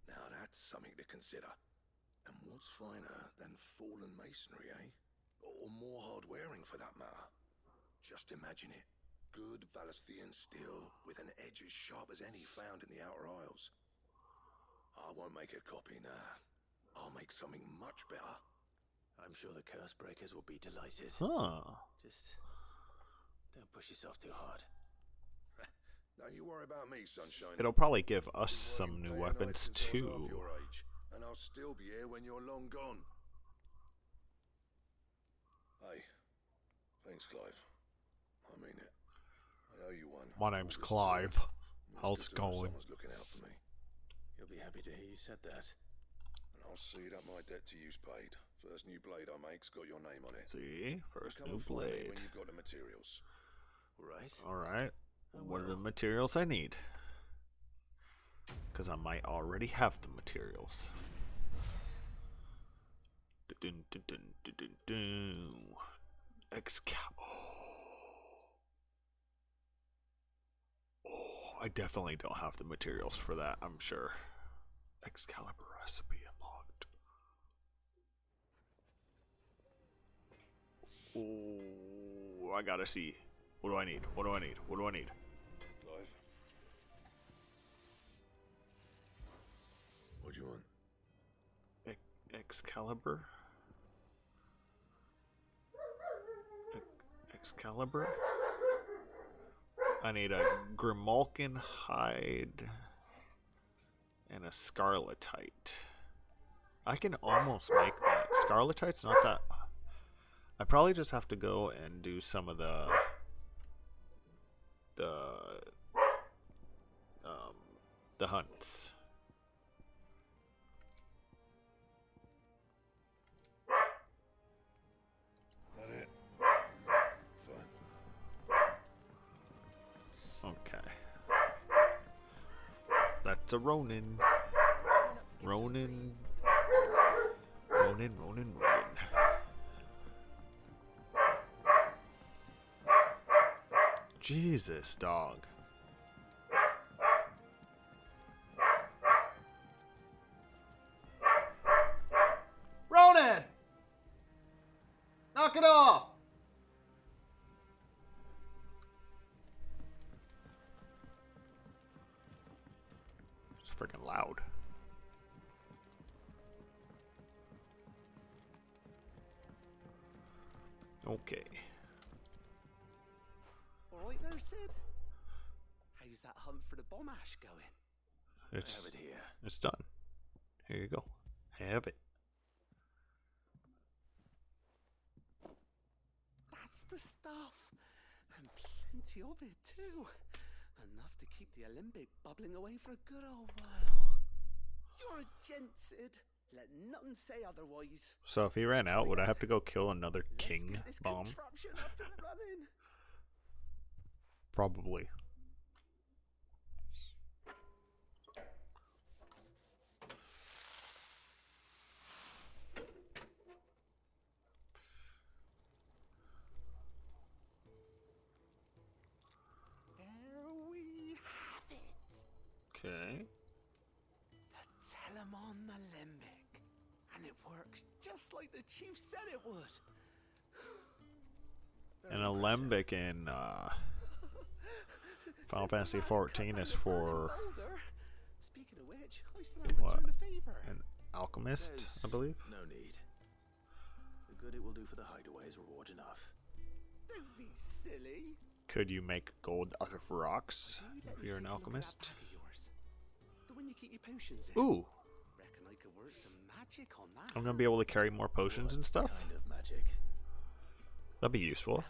Now that's something to consider. And what's finer than fallen masonry, eh? Or more hard-wearing for that matter. Just imagine it. Good Valisthian steel with an edge as sharp as any found in the Outer Isles. I won't make a copy now. I'll make something much better. I'm sure the curse breakers will be delighted. Huh. Just don't push yourself too hard. Don't you worry about me, sunshine. It'll probably give us I've been some new working day and night weapons since I was too. half your age, and I'll still be here when you're long gone. Hey, thanks, Clive. I mean it. I owe you one. My name's All this Clive. time. It's How's good it to know going? Someone's looking out for me. You'll be happy to hear you said that. And I'll see that my debt to you's paid. First new blade I make's got your name on it. See? First Come new and find me blade. when you've got the materials. Right? Alright. What are the materials I need? Because I might already have the materials. Dun, dun, dun, dun, dun, dun. Oh, I definitely don't have the materials for that, I'm sure. Excalibur recipe unlocked. Oh, I gotta see. What do I need? What do I need? What do I need? Clive? What do you want? Excalibur? Excalibur? I need a Grimalkin hide and a Scarletite. I can almost make that. Scarletite's not that. I probably just have to go and do some of the hunts. That it? Fine. Okay. That's a Ronin. Ronin. Ronin, Ronin, Ronin. Jesus, dog. Ronin! Knock it off! It's freaking loud. Okay. Alright there, Sid? How's that hunt for the bomb ash going? It's, I have it here. it's done. Here you go. Have it. That's the stuff. And plenty of it, too. Enough to keep the Olympic bubbling away for a good old while. You're a gent, Sid. Let nothing say otherwise. So if he ran out, would I have to go kill another Let's king get this bomb? contraption up and running. Probably. There we have it. Okay. The Telemon Alembic. And it works just like the chief said it would. An alembic in Final Fantasy XIV is for Speaking of which, I still haven't returned the favor. an alchemist, I believe. No need. The good it will do for the hideaway is reward enough. Don't be silly. Could you make gold out of rocks if you're an alchemist? The one you keep your potions in. Ooh, Reckon I could work some magic on that. I'm gonna be able to carry more potions and stuff. Kind of magic. That'd be useful.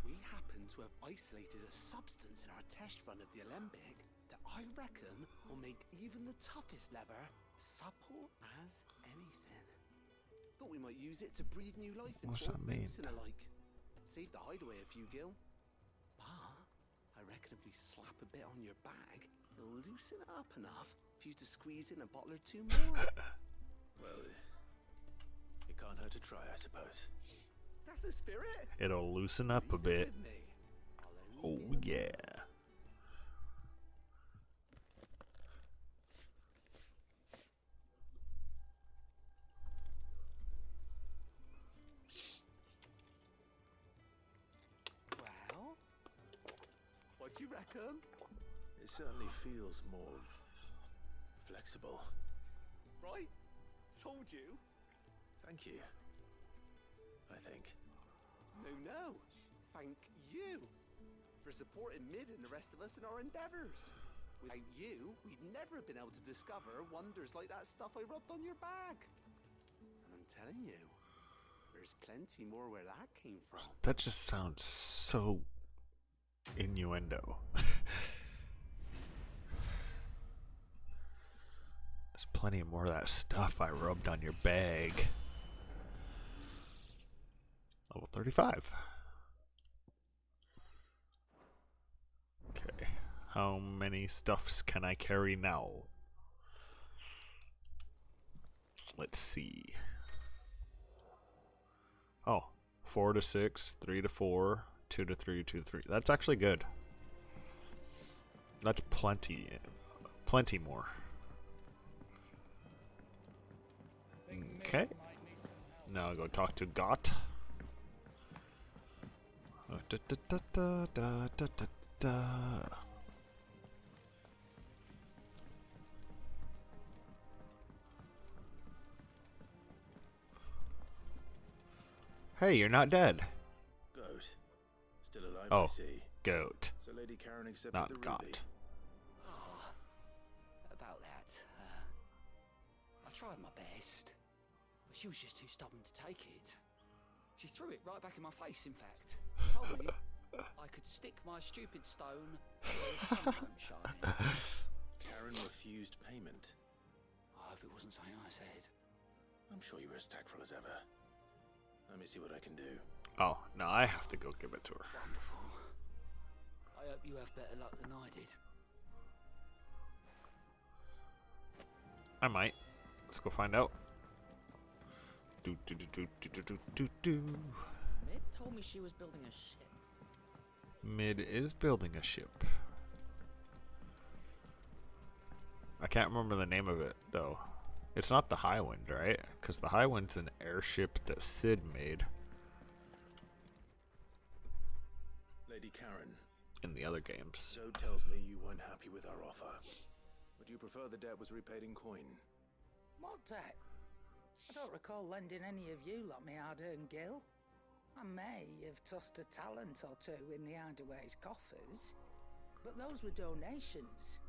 We happen to have isolated a substance in our test run of the Alembic that I reckon will make even the toughest lever supple as anything. Thought we might use it to breathe new life into What's old that mean? boots and alike. Save the hideaway a few gil. But I reckon if we slap a bit on your bag, it'll loosen it up enough for you to squeeze in a bottle or two more. Well, it can't hurt to try, I suppose. That's the spirit. It'll loosen up a bit. Oh yeah. Well, what do you reckon? It certainly feels more flexible. right? Told you. Thank you. I think. No. Thank you for supporting Mid and the rest of us in our endeavors. Without you, we'd never have been able to discover wonders like that stuff I rubbed on your bag. And I'm telling you, there's plenty more where that came from. That just sounds so innuendo. There's plenty more of that stuff I rubbed on your bag. Level 35. Okay. How many stuffs can I carry now? Let's see. Oh, 4 to 6, 3 to 4, 2 to 3, 2 to 3. That's actually good. That's plenty more. Okay. Now I'll go talk to Got. Hey, you're not dead. Goat. Still alive, Oh, I see. Goat. So Lady Karen accepted Not the ruby. Got. Oh, about that. I tried my best, but she was just too stubborn to take it. She threw it right back in my face, in fact. Told me I could stick my stupid stone where the sun don't shine. Karen refused payment. I hope it wasn't something I said. I'm sure you were as tactful as ever. Let me see what I can do. Oh, no, I have to go give it to her. Wonderful. I hope you have better luck than I did. I might. Let's go find out. Do. Mid told me she was building a ship. Mid is building a ship. I can't remember the name of it, though. It's not the Highwind, right? Because the Highwind's an airship that Sid made. Lady Karen. In the other games. So tells me you weren't happy with our offer. Would you prefer the debt was repaid in coin? What debt? I don't recall lending any of you like me hard-earned gil. I may have tossed a talent or two in the Hideaway's coffers, but those were donations,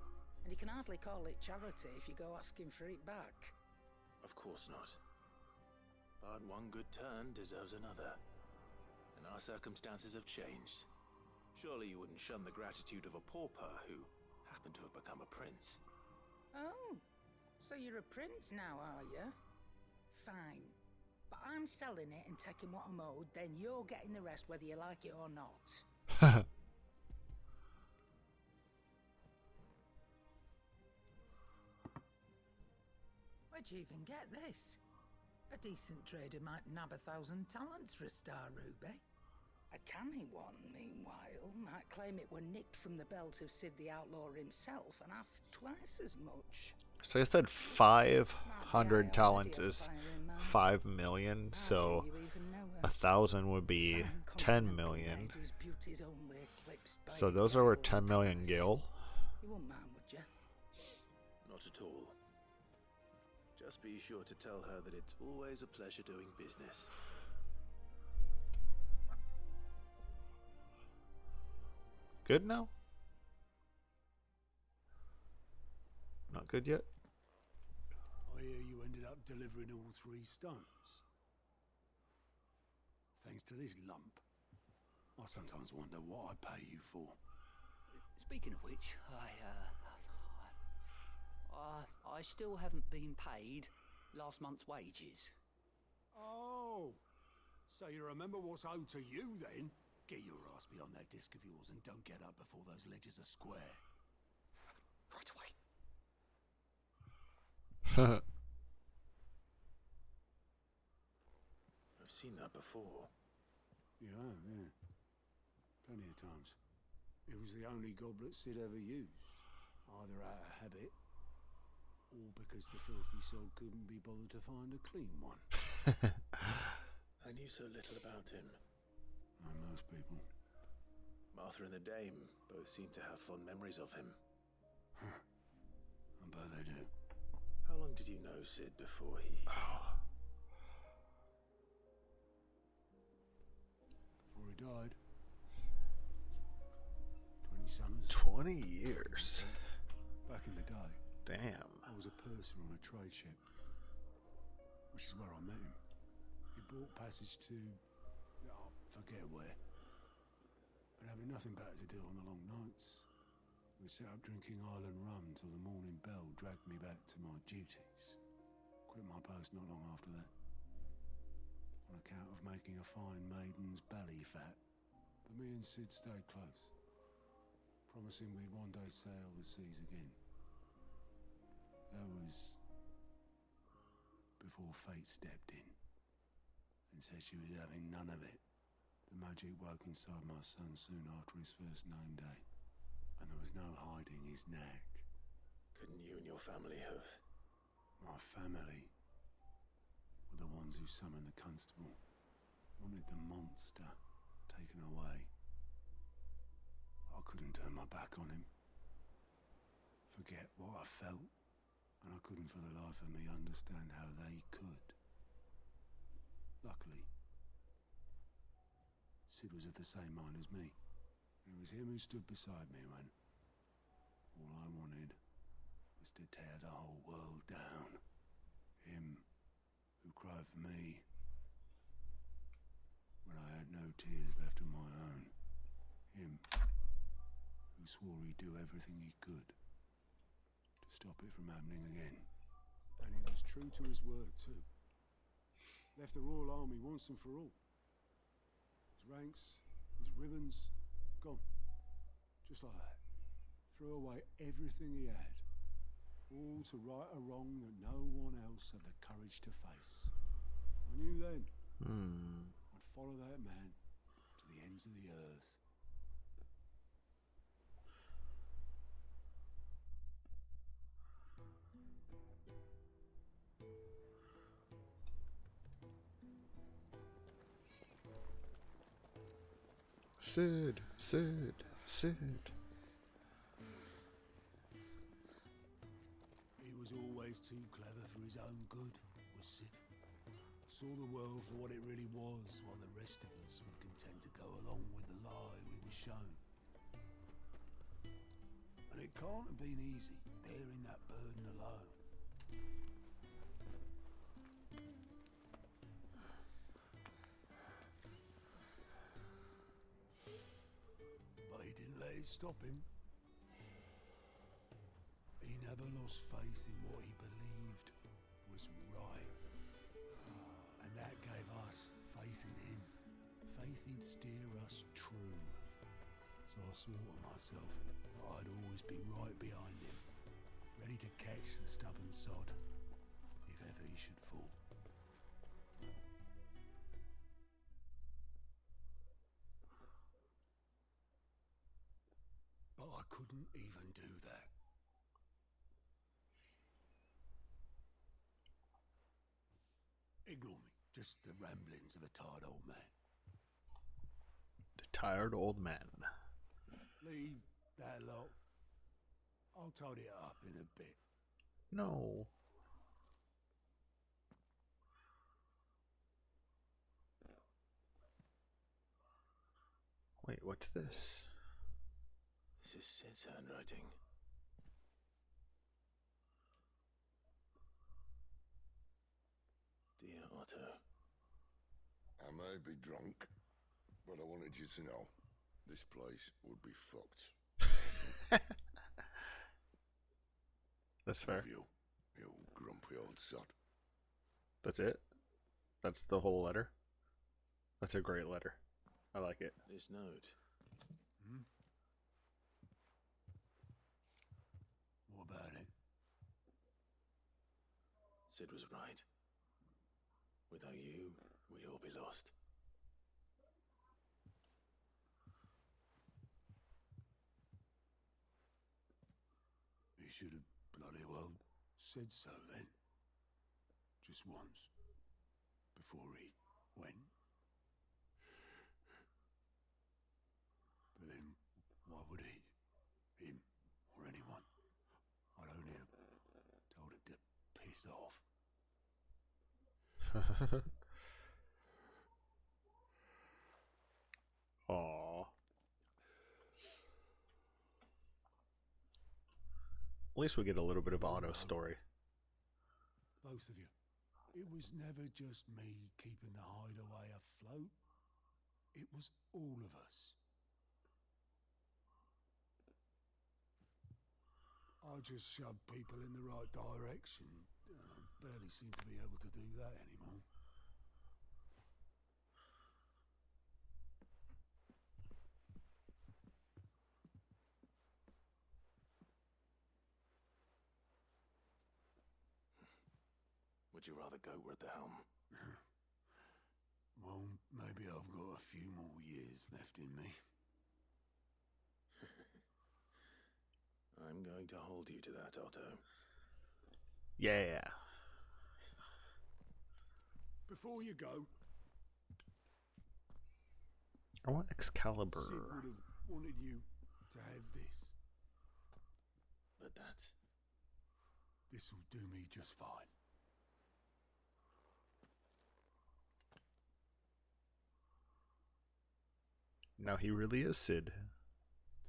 and you can hardly call it charity if you go asking for it back. Of course not. But one good turn deserves another. And our circumstances have changed. Surely you wouldn't shun the gratitude of a pauper who happened to have become a prince. Oh, so you're a prince now, are you? Fine. But I'm selling it and taking what I'm owed, then you're getting the rest whether you like it or not. Where'd you even get this? A decent trader might nab 1,000 talents for a star ruby. A canny one, meanwhile, might claim it were nicked from the belt of Sid the Outlaw himself and ask twice as much. So I said 500 talents is 5 million, so 1,000 would be 10 million. So those are worth 10 million gil. You wouldn't mind, would you? Not at all. Just be sure to tell her that it's always a pleasure doing business. Good now? Not good yet? I hear you ended up delivering all 3 stones. Thanks to this lump. I sometimes wonder what I pay you for. Speaking of which, I still haven't been paid last month's wages. Oh, so you remember what's owed to you then? Get your ass behind that disc of yours and don't get up before those ledgers are square. Right away. I've seen that before. Yeah. Plenty of times. It was the only goblet Sid ever used. Either out of habit, or because the filthy soul couldn't be bothered to find a clean one. I knew so little about him. Like most people. Martha and the Dame both seem to have fond memories of him. I bet they do. How long did you know Sid before he... Before he died. 20 summers. 20 years. Back in the day. Damn. I was a purser on a trade ship. Which is where I met him. He bought passage to... oh, forget where. But having nothing better to do on the long nights, we sat up drinking island rum till the morning bell dragged me back to my duties. Quit my post not long after that. On account of making a fine maiden's belly fat. But me and Sid stayed close. Promising we'd one day sail the seas again. That was... before fate stepped in. And said she was having none of it. The magic woke inside my son soon after his first name day. And there was no hiding his knack. Couldn't you and your family have... My family were the ones who summoned the constable. Wanted the monster taken away. I couldn't turn my back on him. Forget what I felt. And I couldn't for the life of me understand how they could. Luckily, Sid was of the same mind as me. It was him who stood beside me when all I wanted was to tear the whole world down. Him who cried for me when I had no tears left of my own. Him who swore he'd do everything he could to stop it from happening again. And he was true to his word too. Left the Royal Army once and for all. His ranks, his ribbons, gone. Just like that. Threw away everything he had. All to right a wrong that no one else had the courage to face. I knew then I'd follow that man to the ends of the earth. Sid, Sid, Sid. He was always too clever for his own good, was Sid. Saw the world for what it really was, while the rest of us were content to go along with the lie we were shown. And it can't have been easy, bearing that burden alone. But he didn't let it stop him. He never lost faith in what he believed was right. And that gave us faith in him. Faith he'd steer us true. So I swore to myself that I'd always be right behind him, ready to catch the stubborn sod, if ever he should fall. But I couldn't even do that. Ignore me, just the ramblings of a tired old man. The tired old man. Leave that lot. I'll tidy it up in a bit. No. Wait, what's this? This is Sid's handwriting. Dear Otto. I may be drunk, but I wanted you to know this place would be fucked. That's fair. Love you, you grumpy old sod. That's it? That's the whole letter? That's a great letter. I like it. This note. What about it? Sid was right. Without you, we'd all be lost. He should have bloody well said so then. Just once. Before he went. But then, why would he? Him, or anyone? I'd only have told him to piss Aww. At least we get a little bit of Otto's story. Both of you. It was never just me keeping the hideaway afloat. It was all of us. I just shoved people in the right direction. I barely seem to be able to do that anymore. Would you rather go at the helm? Well, maybe I've got a few more years left in me. I'm going to hold you to that, Otto. Yeah. Before you go, I want Excalibur. Sid would have wanted you to have this. But this'll do me just fine. Now he really is Sid.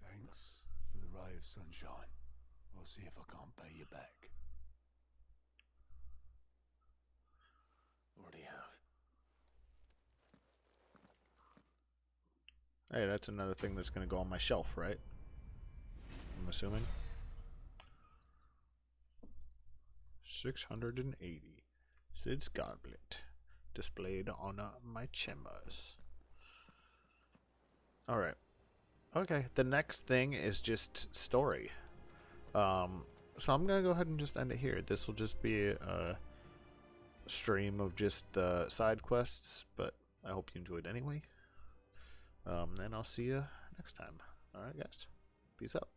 Thanks for the ray of sunshine. I'll see if I can't pay you back. Already have. Hey, that's another thing that's going to go on my shelf, right? I'm assuming. 680. Sid's Goblet. Displayed on my chambers. Alright. Okay, the next thing is just story. So I'm going to go ahead and just end it here. This will just be a stream of just the side quests, but I hope you enjoyed anyway. And I'll see you next time. Alright, guys. Peace out.